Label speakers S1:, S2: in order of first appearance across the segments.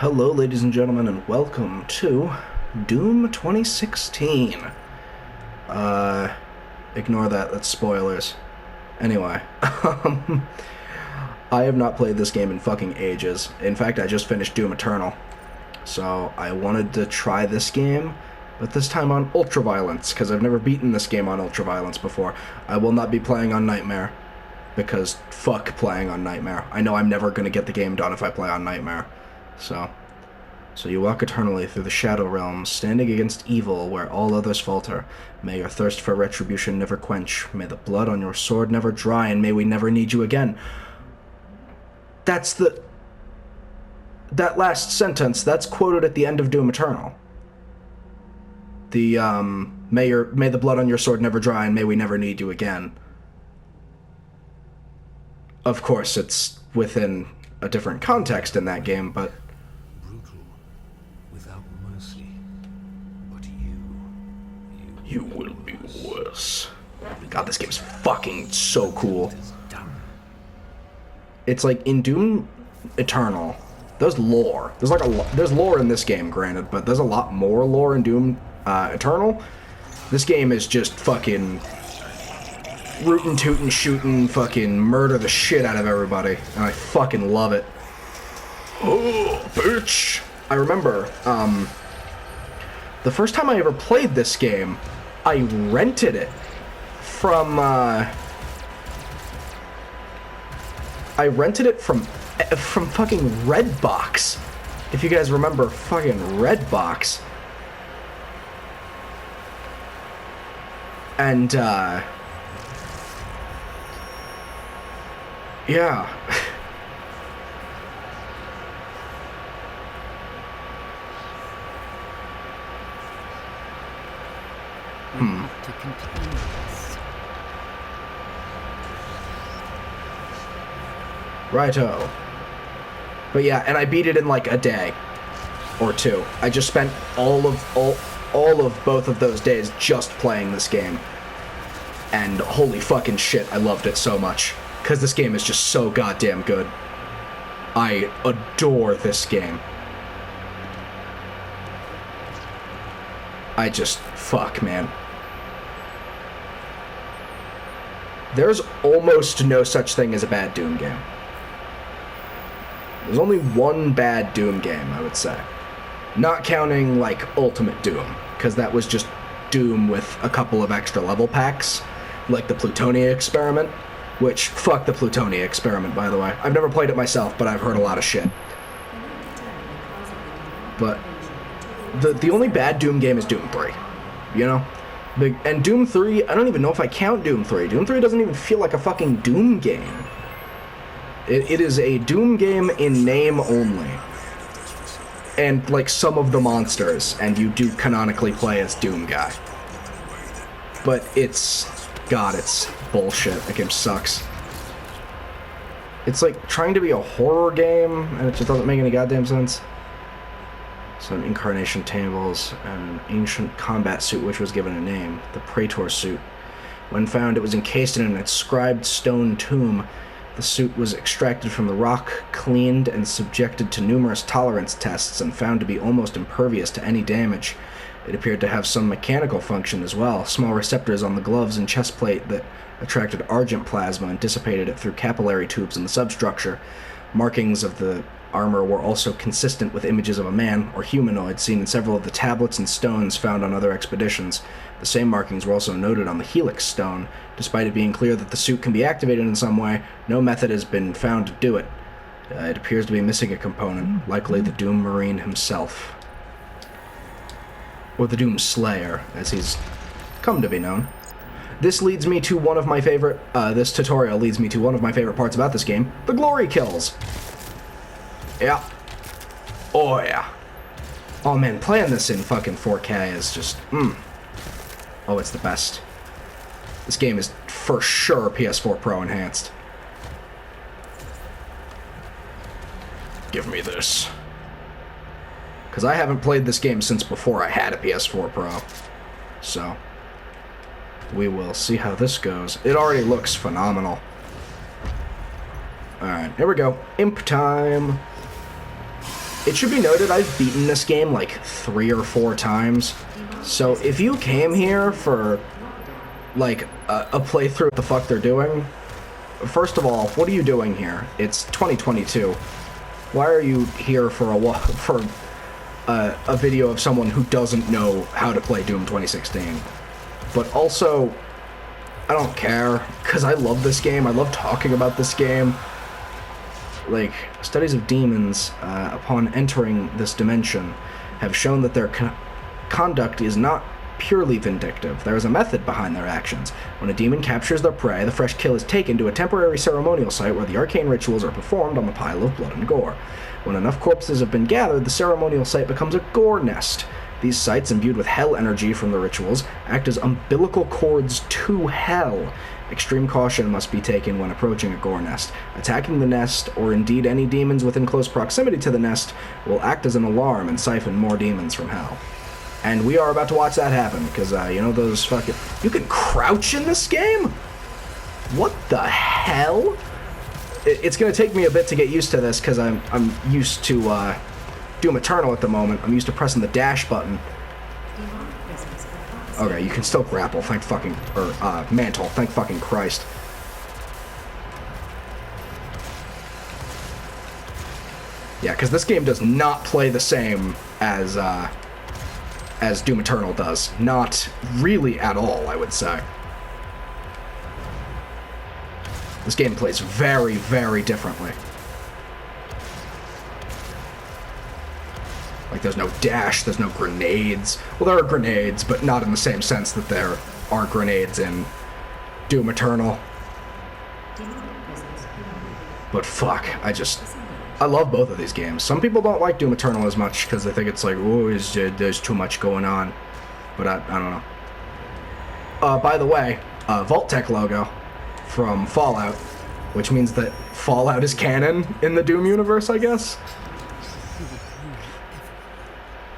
S1: Hello, ladies and gentlemen, and welcome to Doom 2016. Ignore that, that's spoilers. Anyway, I have not played this game in fucking ages. In fact, I just finished Doom Eternal. So, I wanted to try this game, but this time on Ultraviolence, because I've never beaten this game on Ultraviolence before. I will not be playing on Nightmare, because fuck playing on Nightmare. I know I'm never gonna get the game done if I play on Nightmare. So you walk eternally through the Shadow Realms, standing against evil where all others falter. May your thirst for retribution never quench. May the blood on your sword never dry, and may we never need you again. That last sentence, that's quoted at the end of Doom Eternal. The, may the blood on your sword never dry, and may we never need you again. Of course, it's within a different context in that game, but you will be worse. God, this game's fucking so cool. It's like in Doom Eternal, there's lore. There's lore in this game, granted, but there's a lot more lore in Doom Eternal. This game is just fucking rootin' tootin' shootin', fucking murder the shit out of everybody, and I fucking love it. Oh, bitch! I remember, the first time I ever played this game, I rented it from, fucking Redbox. If you guys remember fucking Redbox. And, yeah.
S2: To continue this.
S1: Righto. But yeah, and I beat it in like a day or two. I just spent all of both of those days just playing this game. And holy fucking shit, I loved it so much. Because this game is just so goddamn good. I adore this game. Fuck, man. There's almost no such thing as a bad Doom game. There's only one bad Doom game, I would say. Not counting, like, Ultimate Doom, because that was just Doom with a couple of extra level packs, like the Plutonia Experiment, which, fuck the Plutonia Experiment, by the way. I've never played it myself, but I've heard a lot of shit. But the only bad Doom game is Doom 3, you know? And Doom 3, I don't even know if I count Doom 3. Doom 3 doesn't even feel like a fucking Doom game. It is a Doom game in name only. And, like, some of the monsters, and you do canonically play as Doom Guy. But God, it's bullshit. That game sucks. It's like trying to be a horror game, and it just doesn't make any goddamn sense. Some incarnation tables, an ancient combat suit which was given a name, the Praetor suit. When found, it was encased in an inscribed stone tomb. The suit was extracted from the rock, cleaned, and subjected to numerous tolerance tests, and found to be almost impervious to any damage. It appeared to have some mechanical function as well, small receptors on the gloves and chest plate that attracted argent plasma and dissipated it through capillary tubes in the substructure. Markings of the armor were also consistent with images of a man, or humanoid, seen in several of the tablets and stones found on other expeditions. The same markings were also noted on the Helix stone. Despite it being clear that the suit can be activated in some way, no method has been found to do it. It appears to be missing a component, likely the Doom Marine himself. Or the Doom Slayer, as he's come to be known. This leads me to one of my favorite, this tutorial leads me to one of my favorite parts about this game, the glory kills. Yeah. Oh, yeah. Oh, man, playing this in fucking 4K is just, Oh, it's the best. This game is for sure PS4 Pro enhanced. Give me this. Because I haven't played this game since before I had a PS4 Pro. So, we will see how this goes. It already looks phenomenal. Alright, here we go. Imp time. It should be noted I've beaten this game like 3 or 4 times. So if you came here for like a playthrough what the fuck they're doing, first of all, what are you doing here? It's 2022. Why are you here for a video of someone who doesn't know how to play Doom 2016? But also, I don't care, because I love this game. I love talking about this game. Like, studies of demons, upon entering this dimension, have shown that their conduct is not purely vindictive. There is a method behind their actions. When a demon captures their prey, the fresh kill is taken to a temporary ceremonial site where the arcane rituals are performed on the pile of blood and gore. When enough corpses have been gathered, the ceremonial site becomes a gore nest. These sites, imbued with hell energy from the rituals, act as umbilical cords to hell. Extreme caution must be taken when approaching a gore nest. Attacking the nest, or indeed any demons within close proximity to the nest, will act as an alarm and siphon more demons from hell. And we are about to watch that happen, because, you know those fucking... You can crouch in this game? What the hell? It's gonna take me a bit to get used to this, because I'm used to, Doom Eternal at the moment. I'm used to pressing the dash button. Okay, you can still grapple, thank fucking... Or, mantle, thank fucking Christ. Yeah, because this game does not play the same as Doom Eternal does. Not really at all, I would say. This game plays very, very differently. Like, there's no dash, there's no grenades. Well, there are grenades, but not in the same sense that there are grenades in Doom Eternal. But fuck, I love both of these games. Some people don't like Doom Eternal as much because they think it's like, oh, there's too much going on. But I don't know. By the way, Vault-Tec logo from Fallout, which means that Fallout is canon in the Doom universe, I guess.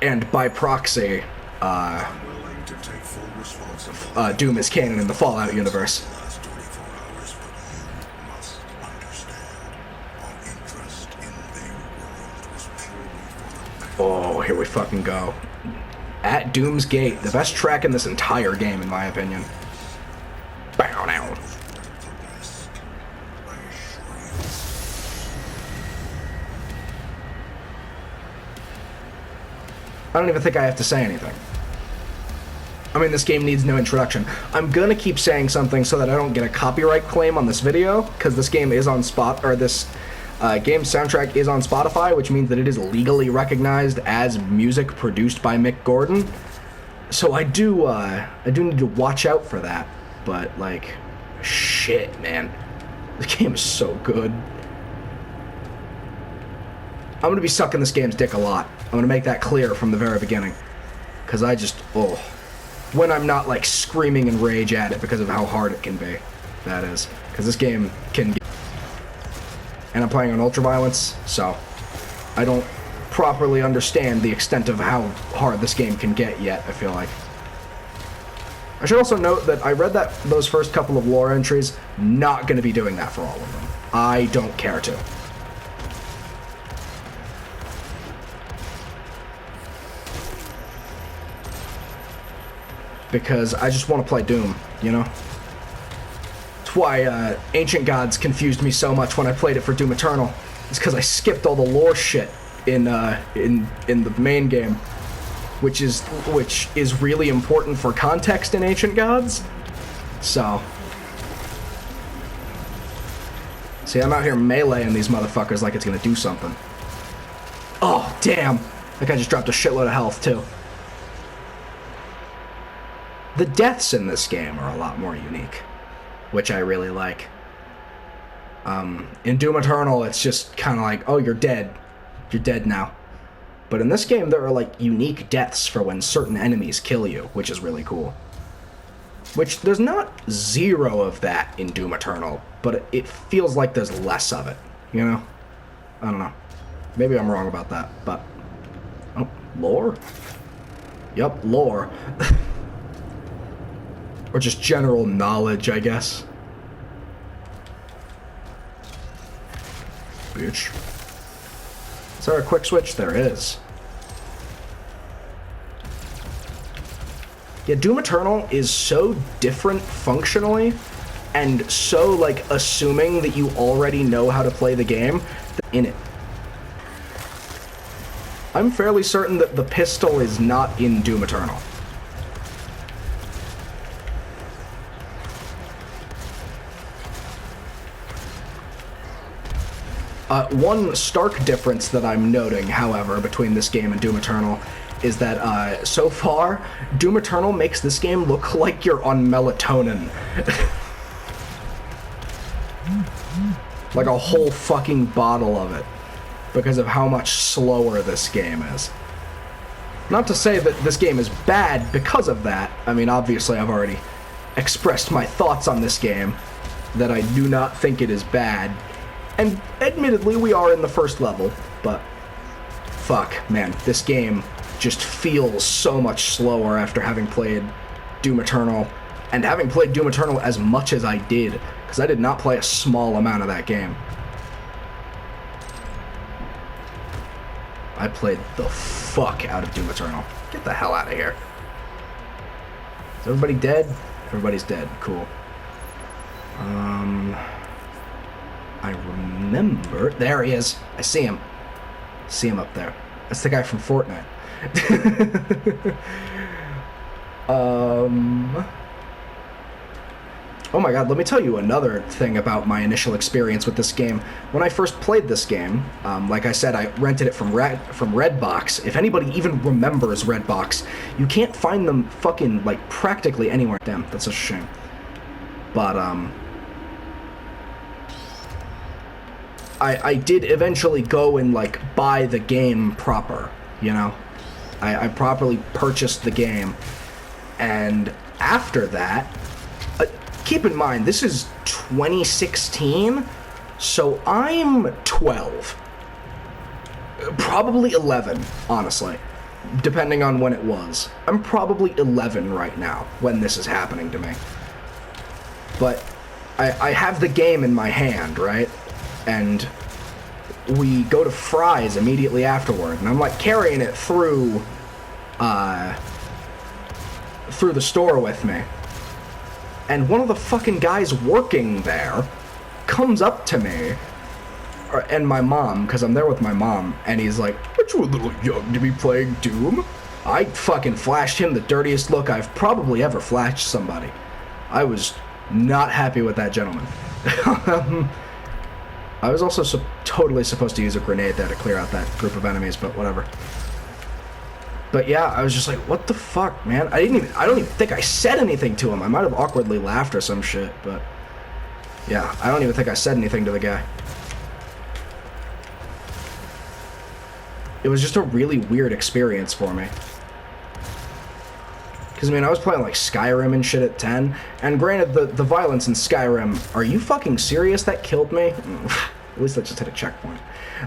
S1: And by proxy, Doom is canon in the Fallout universe. Oh, here we fucking go. At Doom's Gate, the best track in this entire game, in my opinion. Bow now. I don't even think I have to say anything. I mean, this game needs no introduction. I'm gonna keep saying something so that I don't get a copyright claim on this video, because this game is on this game's soundtrack is on Spotify, which means that it is legally recognized as music produced by Mick Gordon. So I do need to watch out for that. But like, shit, man, the game is so good. I'm gonna be sucking this game's dick a lot. I'm gonna make that clear from the very beginning, because I just when I'm not like screaming in rage at it because of how hard it can be. That is, because this game can be. And I'm playing on ultraviolence, so I don't properly understand the extent of how hard this game can get yet, I feel like. I should also note that I read that those first couple of lore entries, not going to be doing that for all of them. I don't care to. Because I just want to play Doom, you know? Why Ancient Gods confused me so much when I played it for Doom Eternal. It's because I skipped all the lore shit in the main game, which is really important for context in Ancient Gods. So, see, I'm out here meleeing these motherfuckers like it's gonna do something. Oh damn! That guy just dropped a shitload of health too. The deaths in this game are a lot more unique, which I really like. In Doom Eternal, it's just kind of like, oh, you're dead. You're dead now. But in this game, there are, like, unique deaths for when certain enemies kill you, which is really cool. Which, there's not zero of that in Doom Eternal, but it feels like there's less of it, you know? I don't know. Maybe I'm wrong about that, but... Oh, lore? Yup, lore. Or just general knowledge, I guess. Bitch. Is there a quick switch? There is. Yeah, Doom Eternal is so different functionally, and so, like, assuming that you already know how to play the game in it. I'm fairly certain that the pistol is not in Doom Eternal. One stark difference that I'm noting, however, between this game and Doom Eternal is that, so far, Doom Eternal makes this game look like you're on melatonin. Like a whole fucking bottle of it, because of how much slower this game is. Not to say that this game is bad because of that. I mean, obviously I've already expressed my thoughts on this game, that I do not think it is bad. And admittedly, we are in the first level, but fuck, man, this game just feels so much slower after having played Doom Eternal, and having played Doom Eternal as much as I did, because I did not play a small amount of that game. I played the fuck out of Doom Eternal. Get the hell out of here. Is everybody dead? Everybody's dead. Cool. I remember... There he is. I see him. See him up there. That's the guy from Fortnite. Oh my god, let me tell you another thing about my initial experience with this game. When I first played this game, like I said, I rented it from Redbox. If anybody even remembers Redbox, you can't find them fucking, like, practically anywhere. Damn, that's such a shame. But, I did eventually go and, like, buy the game proper, you know? I properly purchased the game, and after that, keep in mind, this is 2016, so I'm 12. Probably 11, honestly, depending on when it was. I'm probably 11 right now when this is happening to me. But I have the game in my hand, right? And we go to Fry's immediately afterward, and I'm like carrying it through the store with me. And one of the fucking guys working there comes up to me, and my mom, because I'm there with my mom, and he's like, "Aren't you a little young to be playing Doom?" I fucking flashed him the dirtiest look I've probably ever flashed somebody. I was not happy with that gentleman. I was also totally supposed to use a grenade there to clear out that group of enemies, but whatever. But yeah, I was just like, what the fuck, man? I don't even think I said anything to him. I might have awkwardly laughed or some shit, but yeah, I don't even think I said anything to the guy. It was just a really weird experience for me. Because, I mean, I was playing, like, Skyrim and shit at 10, and granted, the violence in Skyrim, are you fucking serious? That killed me? At least I just hit a checkpoint.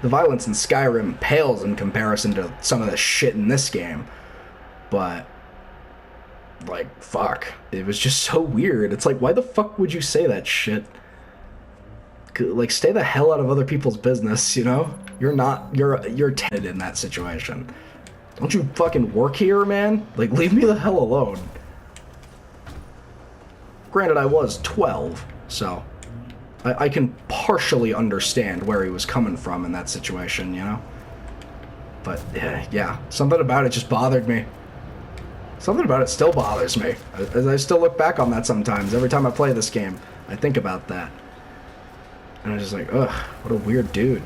S1: The violence in Skyrim pales in comparison to some of the shit in this game. But, like, fuck. It was just so weird. It's like, why the fuck would you say that shit? Like, stay the hell out of other people's business, you know? You're tented in that situation. Don't you fucking work here, man? Like, leave me the hell alone. Granted, I was 12, so I can partially understand where he was coming from in that situation, you know? But, yeah, something about it just bothered me. Something about it still bothers me. I still look back on that sometimes. Every time I play this game, I think about that. And I'm just like, ugh, what a weird dude.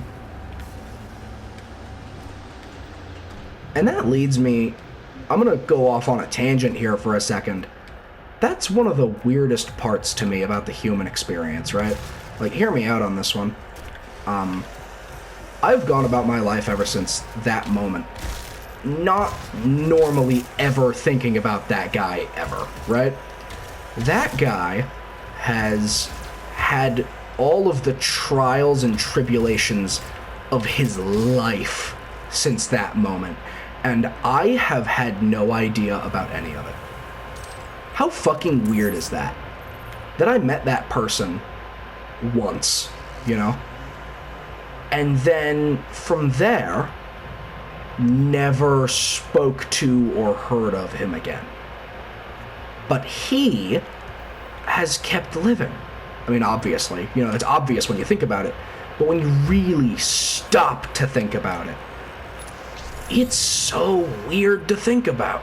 S1: And that leads me, I'm gonna go off on a tangent here for a second. That's one of the weirdest parts to me about the human experience, right? Like, hear me out on this one. I've gone about my life ever since that moment, not normally ever thinking about that guy ever, right? That guy has had all of the trials and tribulations of his life since that moment. And I have had no idea about any of it. How fucking weird is that? That I met that person once, you know? And then from there, never spoke to or heard of him again. But he has kept living. I mean, obviously, you know, it's obvious when you think about it, but when you really stop to think about it, it's so weird to think about.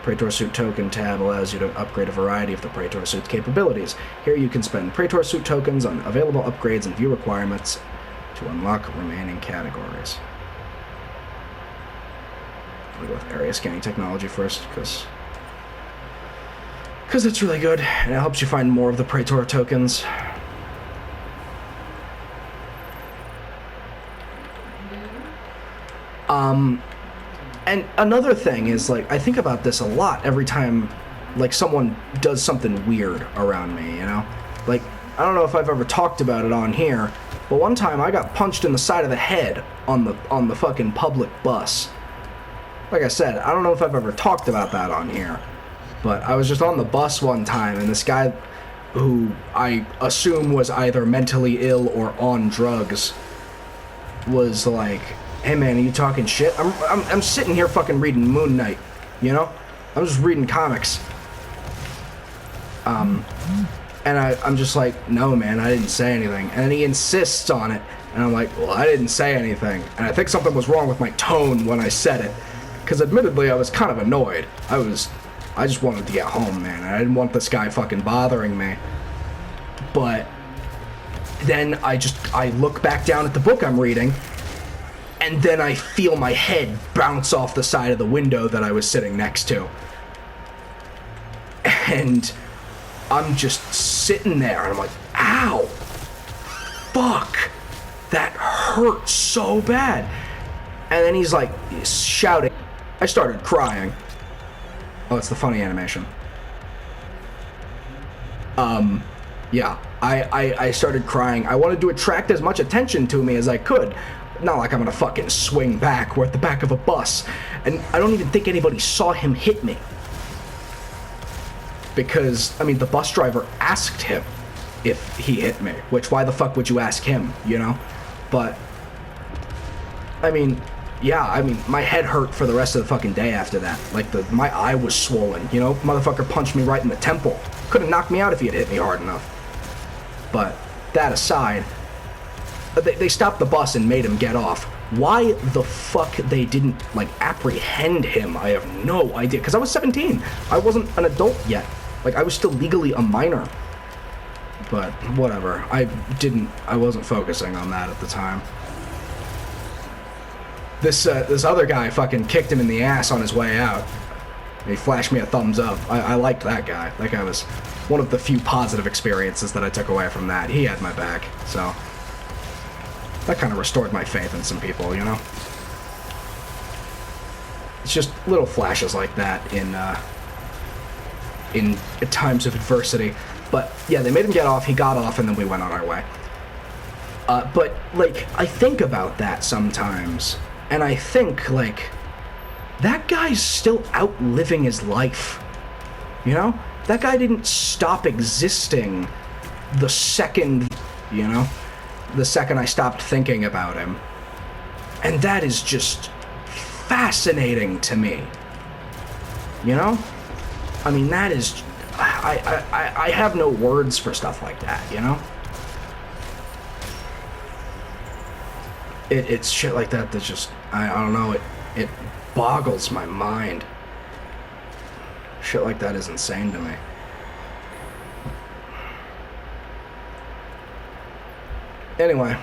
S1: Praetor Suit Token tab allows you to upgrade a variety of the Praetor Suit's capabilities. Here you can spend Praetor Suit tokens on available upgrades and view requirements to unlock remaining categories. I'm gonna go with area scanning technology first, because it's really good, and it helps you find more of the Praetor tokens. And another thing is, like, I think about this a lot every time, like, someone does something weird around me, you know? Like, I don't know if I've ever talked about it on here, but one time I got punched in the side of the head on the fucking public bus. Like I said, I don't know if I've ever talked about that on here, but I was just on the bus one time, and this guy, who I assume was either mentally ill or on drugs, was like, "Hey man, are you talking shit? I'm sitting here fucking reading Moon Knight, you know? I'm just reading comics." And I'm just like, "No man, I didn't say anything." And then he insists on it, and I'm like, "Well, I didn't say anything." And I think something was wrong with my tone when I said it, because admittedly I was kind of annoyed. I just wanted to get home, man. I didn't want this guy fucking bothering me. But then I look back down at the book I'm reading, and then I feel my head bounce off the side of the window that I was sitting next to. And I'm just sitting there, and I'm like, ow! Fuck! That hurt so bad. And then he's like, shouting. I started crying. Oh, it's the funny animation. Yeah. I started crying. I wanted to attract as much attention to me as I could. Not like I'm gonna fucking swing back. We're at the back of a bus. And I don't even think anybody saw him hit me. Because, I mean, the bus driver asked him if he hit me. Which, why the fuck would you ask him, you know? But, I mean, yeah, I mean, my head hurt for the rest of the fucking day after that. Like, my eye was swollen, you know? Motherfucker punched me right in the temple. Could have knocked me out if he had hit me hard enough. But, that aside, they stopped the bus and made him get off. Why the fuck they didn't, like, apprehend him, I have no idea. Because I was 17. I wasn't an adult yet. Like, I was still legally a minor. But, whatever. I wasn't focusing on that at the time. This other guy fucking kicked him in the ass on his way out. He flashed me a thumbs up. I liked that guy. That guy was one of the few positive experiences that I took away from that. He had my back, so that kind of restored my faith in some people, you know? It's just little flashes like that in times of adversity. But, yeah, they made him get off, he got off, and then we went on our way. But, like, I think about that sometimes, and I think, like, that guy's still out living his life, you know? That guy didn't stop existing the second, you know? The second I stopped thinking about him. And that is just fascinating to me. You know? I mean, that is... I have no words for stuff like that, you know? It's shit like that that just... I don't know, it boggles my mind. Shit like that is insane to me. Anyway.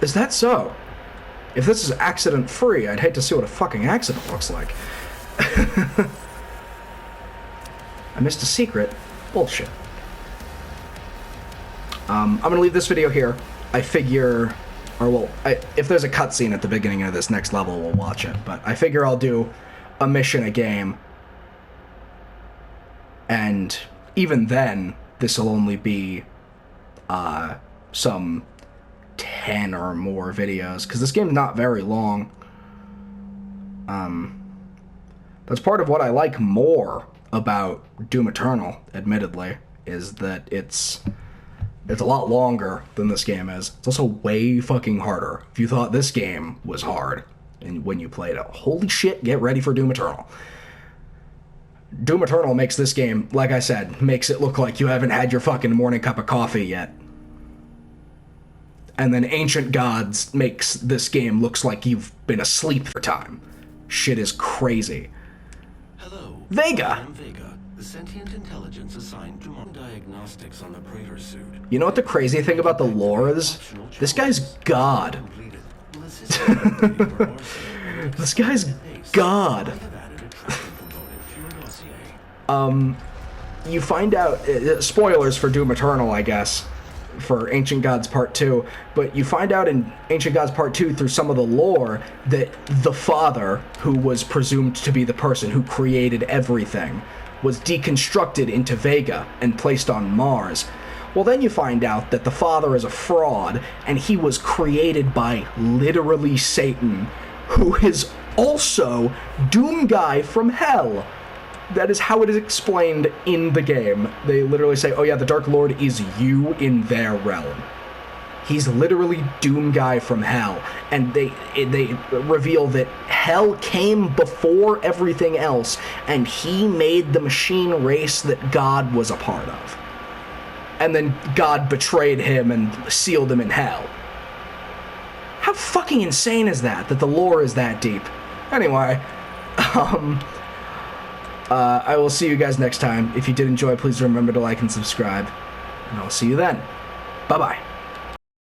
S1: Is that so? If this is accident-free, I'd hate to see what a fucking accident looks like. I missed a secret. Bullshit. I'm gonna leave this video here. I figure... Or, well, if there's a cutscene at the beginning of this next level, we'll watch it. But I figure I'll do a mission a game. And even then, this will only be some 10 or more videos. Because this game's not very long. That's part of what I like more about Doom Eternal, admittedly, is that it's It's a lot longer than this game is. It's also way fucking harder. If you thought this game was hard and when you played it, holy shit, get ready for Doom Eternal. Doom Eternal makes this game, like I said, makes it look like you haven't had your fucking morning cup of coffee yet. And then Ancient Gods makes this game looks like you've been asleep for time. Shit is crazy.
S3: Hello.
S1: Vega!
S3: I am Vega, the sentient intelligence assigned to diagnostics on the Praetor suit.
S1: You know what the crazy thing about the lore is? This guy's God. This guy's God. You find out, spoilers for Doom Eternal, I guess, for Ancient Gods Part 2, but you find out in Ancient Gods Part 2 through some of the lore that the father, who was presumed to be the person who created everything, was deconstructed into Vega and placed on Mars. Well, then you find out that the father is a fraud, and he was created by literally Satan, who is also Doom Guy from Hell. That is how it is explained in the game. They literally say, oh yeah, the Dark Lord is you in their realm. He's literally Doom Guy from Hell. And they reveal that Hell came before everything else, and he made the machine race that God was a part of. And then God betrayed him and sealed him in Hell. How fucking insane is that the lore is that deep? Anyway, I will see you guys next time. If you did enjoy, please remember to like and subscribe. And I'll see you then. Bye-bye.